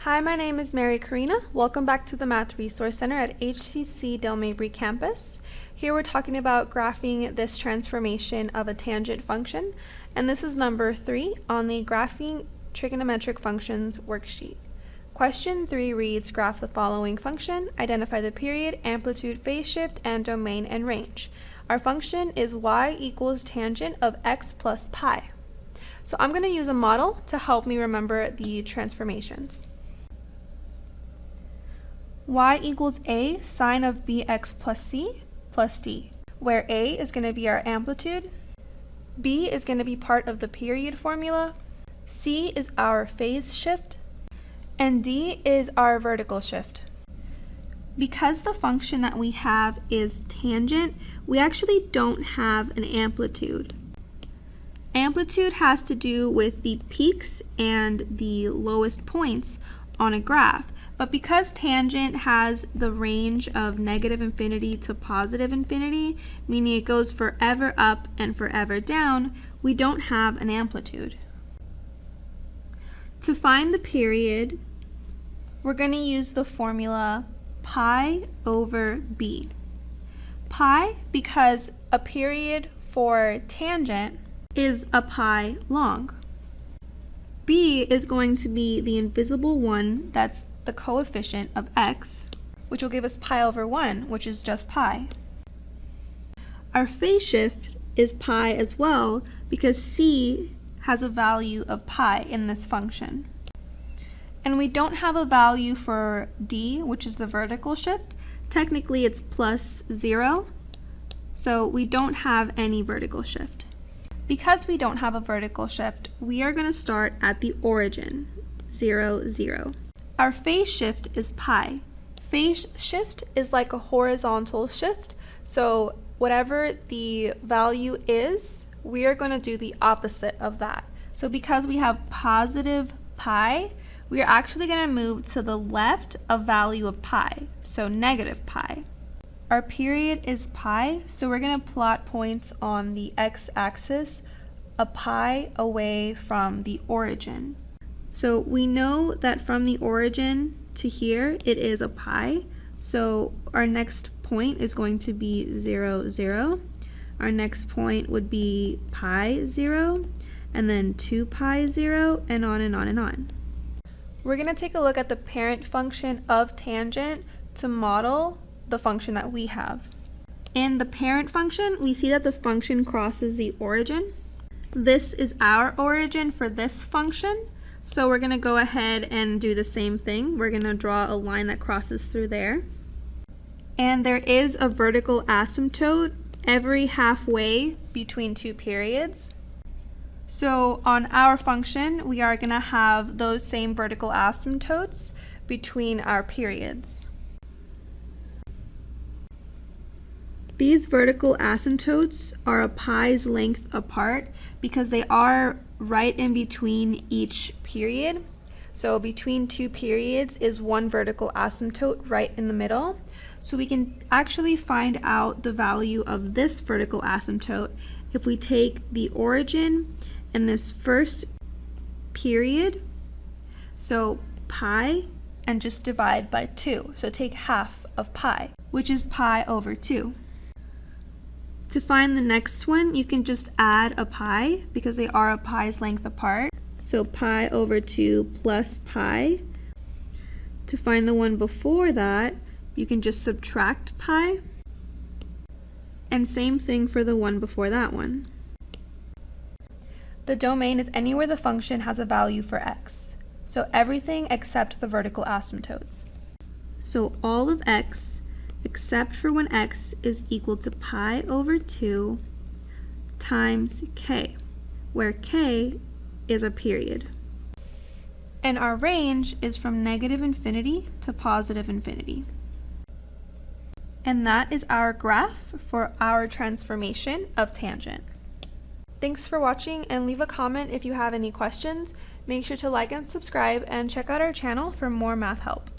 Hi, my name is Mary Karina. Welcome back to the Math Resource Center at HCC Del Mabry campus. Here we're talking about graphing this transformation of a tangent function, and this is number 3 on the Graphing Trigonometric Functions worksheet. Question 3 reads, graph the following function, identify the period, amplitude, phase shift, and domain and range. Our function is y equals tangent of x plus pi. So I'm going to use a model to help me remember the transformations. Y equals a sine of bx plus c plus d, where a is going to be our amplitude, b is going to be part of the period formula, c is our phase shift, and d is our vertical shift. Because the function that we have is tangent, we actually don't have an amplitude. Amplitude has to do with the peaks and the lowest points on a graph. But because tangent has the range of negative infinity to positive infinity, meaning it goes forever up and forever down, we don't have an amplitude. To find the period, we're going to use the formula pi over b. Pi, because a period for tangent is a pi long. B is going to be the invisible one, that's the coefficient of x, which will give us pi over 1, which is just pi. Our phase shift is pi as well, because c has a value of pi in this function. And we don't have a value for d, which is the vertical shift. Technically it's plus 0, so we don't have any vertical shift. Because we don't have a vertical shift, we are going to start at the origin, 0, 0. Our phase shift is pi. Phase shift is like a horizontal shift, so whatever the value is, we are going to do the opposite of that. So because we have positive pi, we are actually going to move to the left a value of pi, so negative pi. Our period is pi, so we're going to plot points on the x-axis a pi away from the origin. So we know that from the origin to here, it is a pi. So our next point is going to be 0, 0. Our next point would be pi 0, and then 2 pi 0, and on and on and on. We're going to take a look at the parent function of tangent to model the function that we have. In the parent function, we see that the function crosses the origin. This is our origin for this function. So we're going to go ahead and do the same thing. We're going to draw a line that crosses through there. And there is a vertical asymptote every halfway between two periods. So on our function, we are going to have those same vertical asymptotes between our periods. These vertical asymptotes are a pi's length apart because they are right in between each period. So between two periods is one vertical asymptote right in the middle. So we can actually find out the value of this vertical asymptote if we take the origin and this first period, so pi, and just divide by 2. So take half of pi, which is pi over 2. To find the next one, you can just add a pi because they are a pi's length apart. So pi over 2 plus pi. To find the one before that, you can just subtract pi. And same thing for the one before that one. The domain is anywhere the function has a value for x. So everything except the vertical asymptotes. So all of x except for when x is equal to pi over 2 times k, where k is a period. And our range is from negative infinity to positive infinity. And that is our graph for our transformation of tangent. Thanks for watching, and leave a comment if you have any questions. Make sure to like and subscribe and check out our channel for more math help.